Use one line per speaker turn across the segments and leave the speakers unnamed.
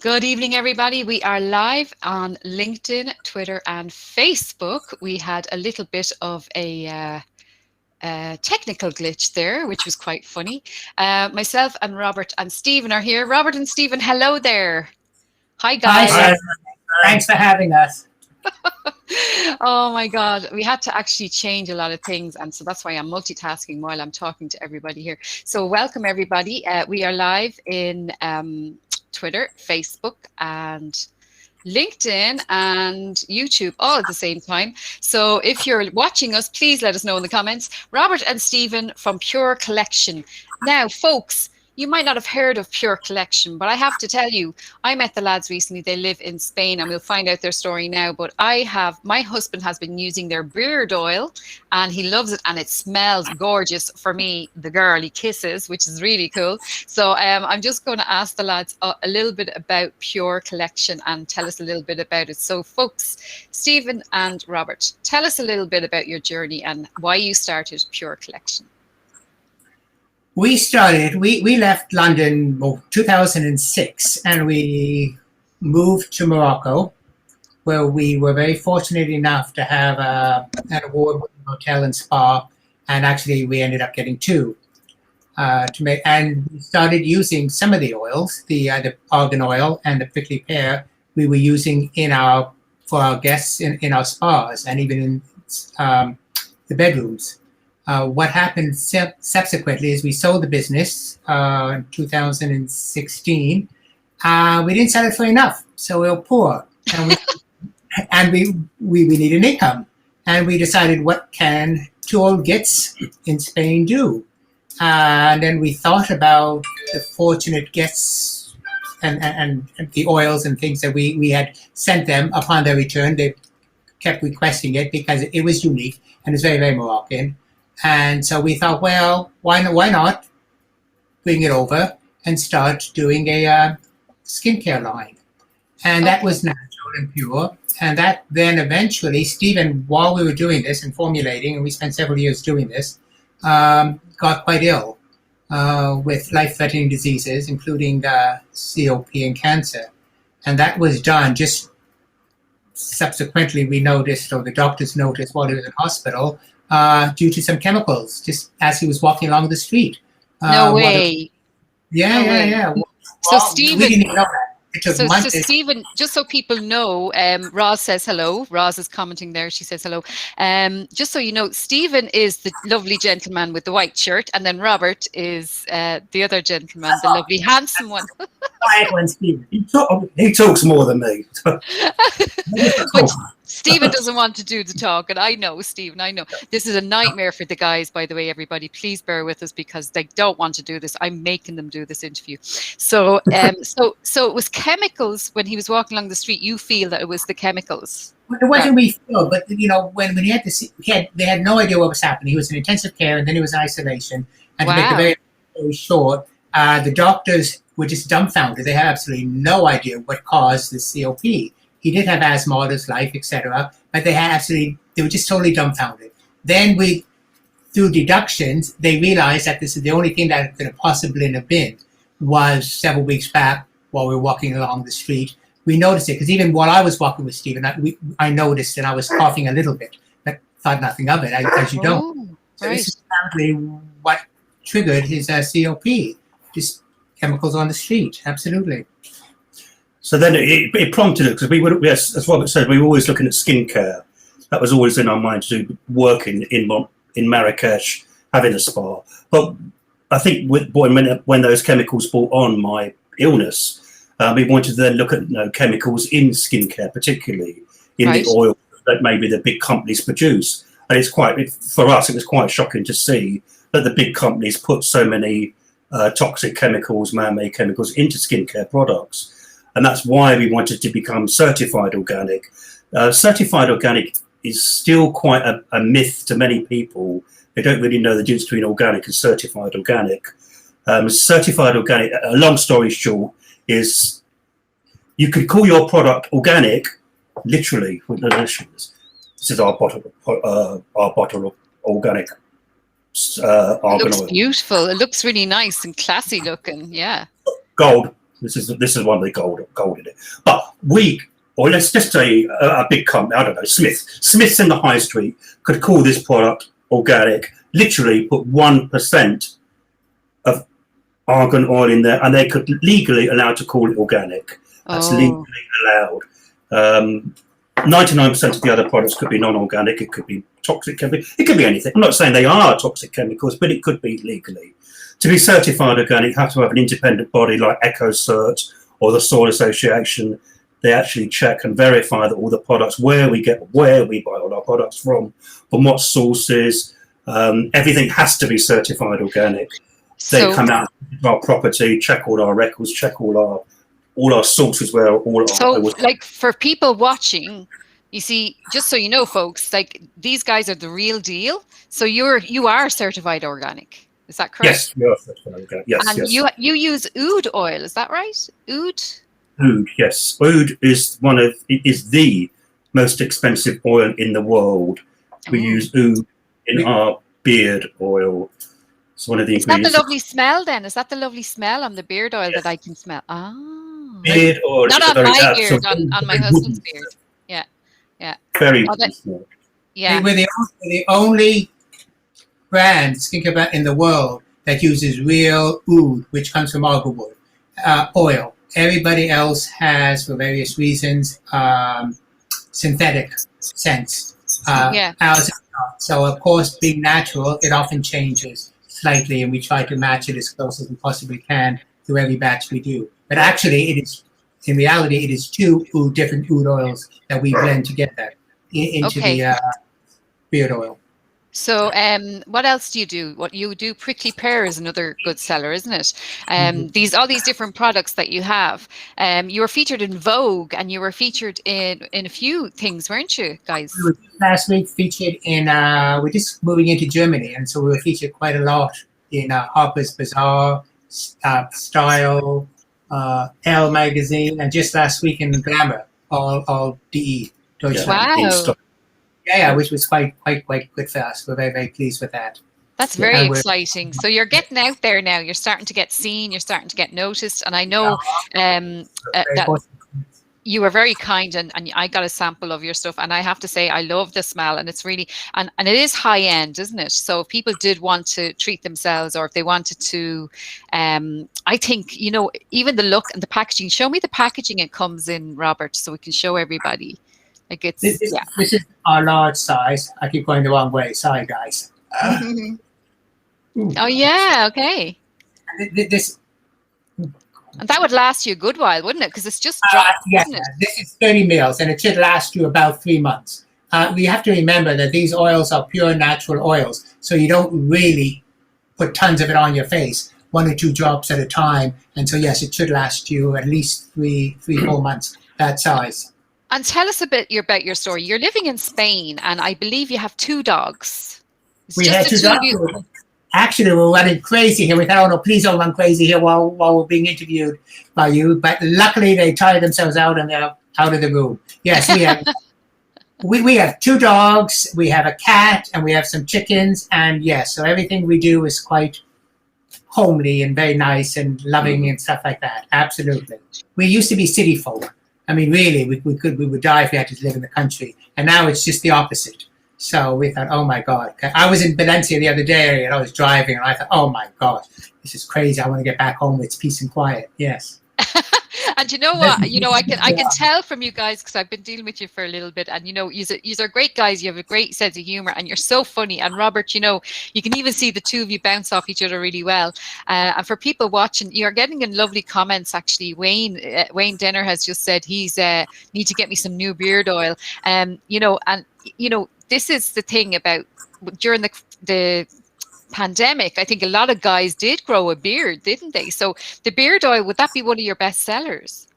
Good evening, everybody. We are live on LinkedIn, Twitter, and Facebook. We had a little bit of a technical glitch there, which was quite funny. Myself and Robert and Stephen are here. Robert and Stephen, hello there. Hi,
Hi,
guys.
Sam. Thanks for having us.
Oh my God, we had to actually change a lot of things, and so that's why I'm multitasking while I'm talking to everybody here. So welcome, everybody. We are live in Twitter, Facebook, and LinkedIn and YouTube all at the same time. So if you're watching us, please let us know in the comments. Robert and Stephen from PÜRE Collection. Now, folks, you might not have heard of PÜRE Collection, but I have to tell you, I met the lads recently. They live in Spain, and we'll find out their story now. But my husband has been using their beard oil, and he loves it, and it smells gorgeous. For me, the girl he kisses, which is really cool. So I'm just going to ask the lads a little bit about PÜRE Collection and tell us a little bit about it. So, folks, Stephen and Robert, tell us a little bit about your journey and why you started PÜRE Collection.
We left London 2006 and we moved to Morocco, where we were very fortunate enough to have an award-winning hotel and spa, and actually we ended up getting two. And we started using some of the oils, the argan oil and the prickly pear we were using for our guests in our spas and even in the bedrooms. What happened subsequently is we sold the business in 2016. We didn't sell it for enough, so we were poor, and we need an income. And we decided, what can two old gits in Spain do? And then we thought about the fortunate guests and the oils and things that we had sent them upon their return. They kept requesting it because it was unique and it's very, very Moroccan. And so we thought, well, why not bring it over and start doing a skincare line? And that was natural and pure. And that then eventually, Stephen, while we were doing this and formulating, and we spent several years doing this, got quite ill with life-threatening diseases, including COP and cancer. And that was done just subsequently, we noticed, or the doctors noticed while he was in hospital, due to some chemicals, just as he was walking along the street.
No way.
Yeah.
So Stephen,
we didn't even know that.
So Stephen, just so people know, Roz says hello. Roz is commenting there. She says hello. Just so you know, Stephen is the lovely gentleman with the white shirt, and then Robert is the other gentleman, the lovely handsome one.
Quiet one, Stephen. He talks more than me.
But Stephen doesn't want to do the talk, and I know, Stephen, I know. This is a nightmare for the guys, by the way, everybody. Please bear with us because they don't want to do this. I'm making them do this interview. So so it was chemicals when he was walking along the street. You feel that it was the chemicals?
It wasn't we feel, but when he had they had no idea what was happening. He was in intensive care, and then he was in isolation. And to make it very, very short, the doctors were just dumbfounded. They had absolutely no idea what caused the COP. He did have asthma all his life, etc., but they were just totally dumbfounded. Then through deductions, they realized that this is the only thing that could have possibly have been was several weeks back while we were walking along the street. We noticed it because even while I was walking with Stephen, I noticed that I was coughing a little bit, but thought nothing of it, as you don't. So this is apparently what triggered his COP, just chemicals on the street, absolutely.
So then it prompted it because yes, as Robert said, we were always looking at skincare. That was always in our mind to do working in Marrakesh, having a spa. But I think when those chemicals brought on my illness, we wanted to then look at chemicals in skincare, particularly in the oil that maybe the big companies produce. And for us, it was quite shocking to see that the big companies put so many toxic chemicals, man-made chemicals into skincare products. And that's why we wanted to become certified organic. Certified organic is still quite a myth to many people. They don't really know the difference between organic and certified organic. Certified organic, a long story short, is you could call your product organic, literally, with no additions. This is our bottle of organic argan oil.
It looks beautiful. It looks really nice and classy looking, yeah.
Gold. This is one of the gold in it. But or let's just say a big company, I don't know, Smith's in the high street could call this product organic, literally put 1% of argan oil in there, and they could legally allowed to call it organic. That's legally allowed. 99% of the other products could be non-organic. It could be toxic chemicals. It could be anything. I'm not saying they are toxic chemicals, but it could be legally. To be certified organic, you have to have an independent body like EcoCert or the Soil Association. They actually check and verify that all the products, where we buy all our products from what sources, everything has to be certified organic. They come out of our property, check all our records, check all our sources where all our.
So, like, for people watching, you see, just so you know, folks, like, these guys are the real deal. So you are certified organic. Is that correct?
Yes, we are certified organic. Yes,
and
yes.
you use oud oil, is that right? Oud?
Oud, yes. Oud is the most expensive oil in the world. We use oud in our beard oil. It's one of the ingredients.
Is that the lovely smell then? Is that the lovely smell on the beard oil that I can smell? Ah.
Beard oil.
Not on my beard, on my husband's beard. Yeah, yeah.
Very good smell.
Yeah.
We're the only brand, skincare brand in the world that uses real oud, which comes from arganwood oil. Everybody else has, for various reasons, synthetic scents. Ours is not. So, of course, being natural, it often changes slightly, and we try to match it as close as we possibly can to every batch we do. But actually, in reality, it is two different oud oils that we blend together into the beard oil.
So what else do you do? What you do, Prickly Pear is another good seller, isn't it? All these different products that you have. You were featured in Vogue, and you were featured in a few things, weren't you, guys?
We were last week featured in, we're just moving into Germany, and so we were featured quite a lot in Harper's Bazaar, Style, Elle magazine, and just last week in Glamour, all DE.
Wow.
Yeah, which was quite good for us. We're very, very pleased with that.
That's very exciting. So you're getting out there now. You're starting to get seen. You're starting to get noticed. And I know that you were very kind, and I got a sample of your stuff. And I have to say, I love the smell, and it's really, and it is high end, isn't it? So if people did want to treat themselves, or if they wanted to, I think, even the look and the packaging. Show me the packaging it comes in, Robert, so we can show everybody. Like this
is our large size. I keep going the wrong way. Sorry, guys.
Oh yeah, okay.
This
and that would last you a good while, wouldn't it? Because it's just dropped, isn't it?
This is 30 mils, and it should last you about 3 months. We have to remember that these oils are pure natural oils, so you don't really put tons of it on your face, 1 or 2 drops at a time. And so yes, it should last you at least 3-4 months. That size.
And tell us a bit about your story. You're living in Spain, and I believe you have 2 dogs.
We had 2 dogs. Actually, we're running crazy here. We thought, oh no, please don't run crazy here while we're being interviewed by you. But luckily, they tired themselves out and they're out of the room. Yes, we have we have 2 dogs. We have a cat, and we have some chickens. And yes, so everything we do is quite homely and very nice and loving and stuff like that. Absolutely. We used to be city folk. I mean, really, we would die if we had to live in the country. And now it's just the opposite. So we thought, oh my God. I was in Valencia the other day, and I was driving, and I thought, oh my God, this is crazy. I want to get back home. It's peace and quiet. Yes.
And you know what? I can tell from you guys, because I've been dealing with you for a little bit, and you are great guys. You have a great sense of humor, and you're so funny. And Robert, you can even see the 2 of you bounce off each other really well. And for people watching, you're getting in lovely comments. Actually, Wayne Denner has just said he's need to get me some new beard oil. This is the thing about during the pandemic. I think a lot of guys did grow a beard, didn't they? So the beard oil, would that be one of your best sellers?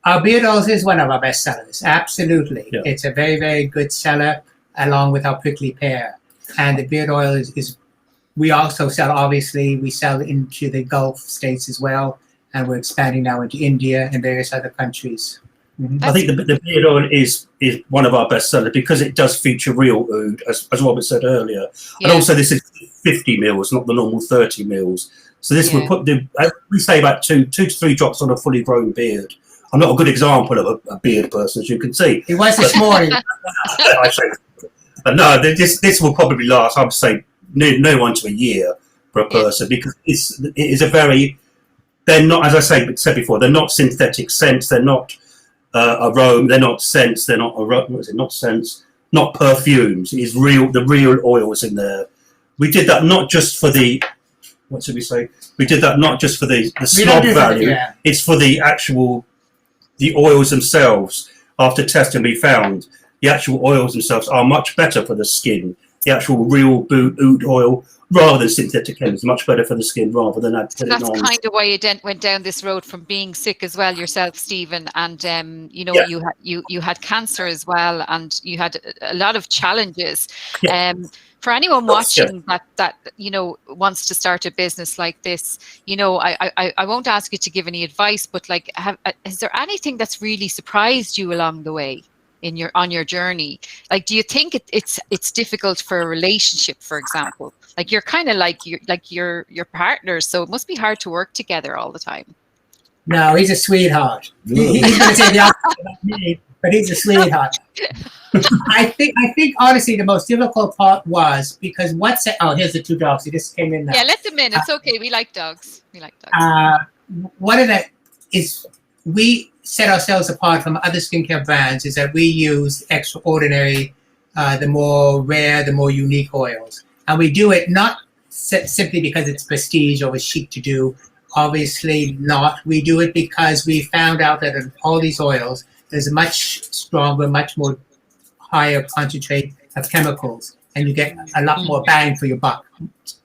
Our beard oil is one of our best sellers. Absolutely.
Yeah.
It's a very, very good seller, along with our Prickly Pear. And the beard oil is we also sell, obviously, we sell into the Gulf states as well. And we're expanding now into India and various other countries.
I think the beard oil is one of our best sellers because it does feature real oud, as Robert said earlier. Yeah. And also this is 50 mils, not the normal 30 mils. So this would put we say about two to 3 drops on a fully grown beard. I'm not a good example of a beard person, as you can see.
It was this morning.
No, this will probably last, I would say, no 1 to a year for a person, because it is a very, they're not, as I said before, they're not synthetic scents, they're not aroma, they're not scents, they're not aroma, what is it, not scents, not perfumes. It is the real oils in there. We did that not just for the, what should we say? We did that not just for the snob value, it's for the oils themselves. After testing, we found the actual oils themselves are much better for the skin. The actual real oud oil, rather than synthetic chemicals, much better for the skin rather than that.
So that's kind of why you went down this road from being sick as well yourself, Stephen, and you had cancer as well, and you had a lot of challenges. For anyone watching that wants to start a business like this, I won't ask you to give any advice, but like, is there anything that's really surprised you along the way on your journey? Like, do you think it's difficult for a relationship, for example? Like, you're kind of like your partners, so it must be hard to work together all the time.
No, he's a sweetheart. He's going to say the opposite about me, but he's a sweetheart. I think honestly the most difficult part was because here's the 2 dogs. He just came in now.
Yeah, let them in. It's okay. We like dogs.
One of the is we set ourselves apart from other skincare brands is that we use extraordinary, the more rare, the more unique oils, and we do it not simply because it's prestige or it's chic to do. Obviously not. We do it because we found out that in all these oils, there's a much stronger, much more higher concentrate of chemicals, and you get a lot more bang for your buck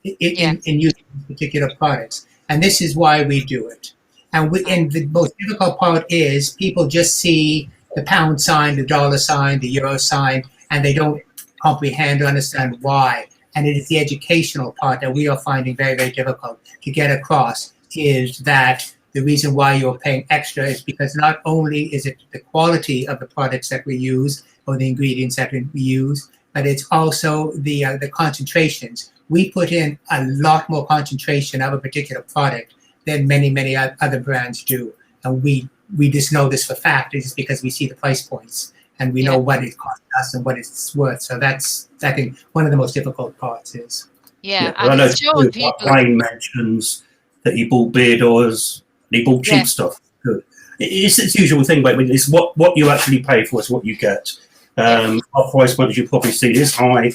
in using particular products. And this is why we do it. And the most difficult part is people just see the pound sign, the dollar sign, the euro sign, and they don't comprehend or understand why. And it is the educational part that we are finding very, very difficult to get across, is that the reason why you're paying extra is because not only is it the quality of the products that we use or the ingredients that we use, but it's also the concentrations. We put in a lot more concentration of a particular product than many, many other brands do. And we just know this for fact. It's because we see the price points and we know what it costs us and what it's worth. So that's, I think, one of the most difficult parts is.
And
I know
it's showing people.
Wayne mentions that he bought beard oils and he bought cheap stuff. Good. It's the usual thing, but it's what you actually pay for is what you get. Our price point, as you probably see, is high,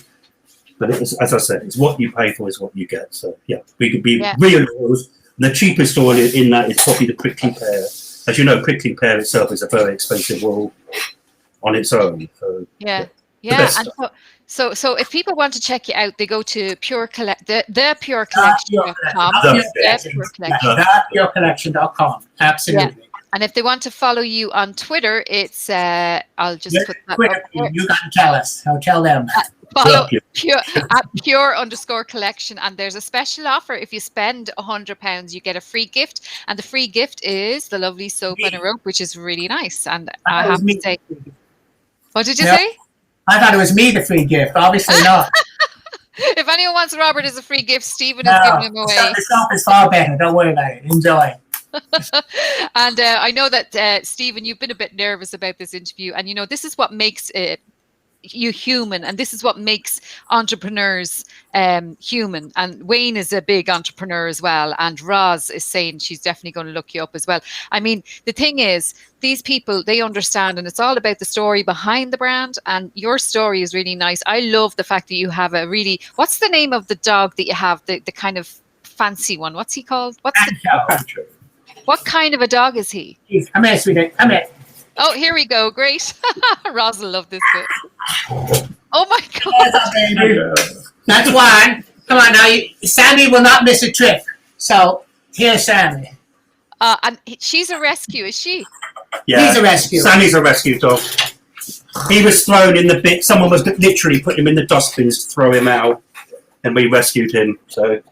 but as I said, it's what you pay for is what you get. So we could be real oils. The cheapest oil in that is probably the prickly pear. As you know, prickly pear itself is a very expensive oil on its own. So,
and so if people want to check you out, they go to PÜRE Collection, the PÜRE Collection.com.
PÜREcollection.com. Absolutely.
And if they want to follow you on Twitter, it's I'll just put that
Twitter. You got to tell us. I'll tell them.
Follow PÜRE_collection, and there's a special offer. If you spend £100, you get a free gift, and the free gift is the lovely soap and a rope, which is really nice. And I have to say, what did you say?
I thought it was me the free gift. Obviously not.
If anyone wants Robert as a free gift, Stephen is giving him away.
The soap is far better. Don't worry about it. Enjoy.
And I know that Stephen, you've been a bit nervous about this interview, and this is what makes you human, and this is what makes entrepreneurs human. And Wayne is a big entrepreneur as well, and Roz is saying she's definitely going to look you up as well. I mean, the thing is, these people, they understand, and it's all about the story behind the brand, and your story is really nice. I love the fact that you have a really, what's the name of the dog that you have, the kind of fancy one? What's he called? What kind of a dog is he?
Come here, sweetie. Come here.
Oh, here we go. Great. Roz will love this bit. Oh my God.
That's one. Come on now. Sammy will not miss a trick. So here's Sammy.
And she's a rescue, is she?
Yeah.
He's a rescue.
Sammy's a rescue dog. He was thrown in the bin. Someone was literally putting him in the dustbins to throw him out, and we rescued him. So,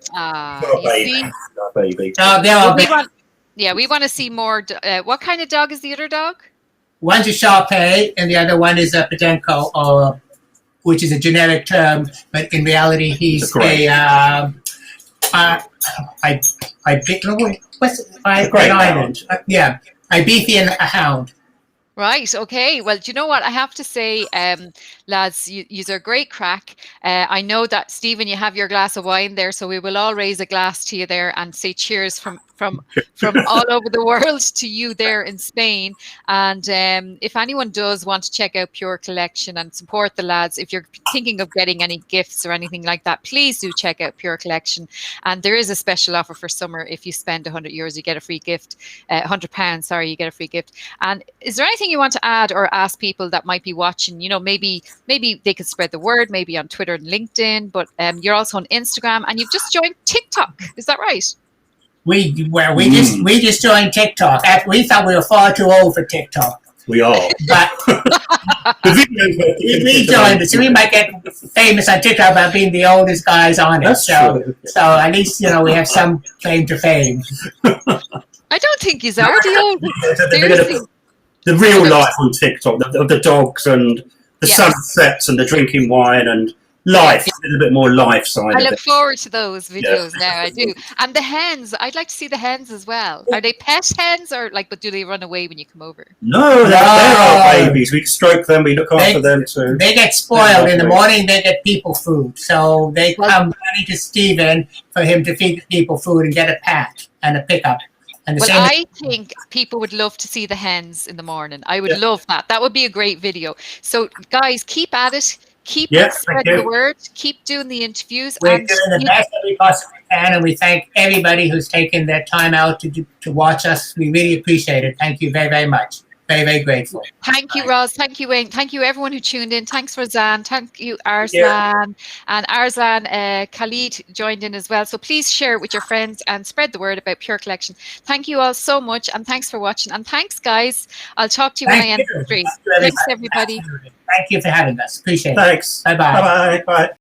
baby.
We want to see more. What kind of dog is the other dog?
One's a Shar-Pei, and the other one is a Podenco, which is a generic term, but in reality, he's a
Great Island.
Yeah, Ibiza and a hound.
Right. Okay. Well, do you know what I have to say, lads? You are great crack. I know that Stephen, you have your glass of wine there, so we will all raise a glass to you there and say cheers from all over the world to you there in Spain. And if anyone does want to check out PÜRE Collection and support the lads, if you're thinking of getting any gifts or anything like that, please do check out PÜRE Collection. And there is a special offer for summer. If you spend €100, you get a free gift. £100, sorry, you get a free gift. And is there anything you want to add or ask people that might be watching? You know, maybe they could spread the word, maybe on Twitter and LinkedIn, but you're also on Instagram and you've just joined TikTok. Is that right?
We just joined TikTok. We thought we were far too old for TikTok.
We are.
But we joined it, so we might get famous on TikTok by being the oldest guys on it. So at least, you know, we have some claim to fame.
I don't think he's already old.
The real life on TikTok, the dogs and the sunsets and the drinking wine and life, a little bit more life side.
I look forward to those videos now. I do. And the hens, I'd like to see the hens as well. Are they pet hens or but do they run away when you come over?
No, they're our babies. We stroke them, we look after them too.
They get spoiled in the morning. They get people food, so they come running to Stephen for him to feed the people food and get a pat and a pickup.
I think people would love to see the hens in the morning. I would love that. That would be a great video. So, guys, keep at it. Keep spreading the word. Keep doing the interviews.
We're doing the best that we possibly can, and we thank everybody who's taken their time out to watch us. We really appreciate it. Thank you very, very much. Very, very grateful.
Thank you, Roz. Thank you, Wayne. Thank you, everyone who tuned in. Thanks, Razan. Thank you, Arslan. And Arslan, Khalid joined in as well. So please share it with your friends and spread the word about PÜRE Collection. Thank you all so much. And thanks for watching. And thanks, guys. I'll talk to you when I end the stream. Thanks, everybody.
Absolutely. Thank you for having us. Appreciate it.
Thanks.
Bye-bye.
Bye-bye. Bye.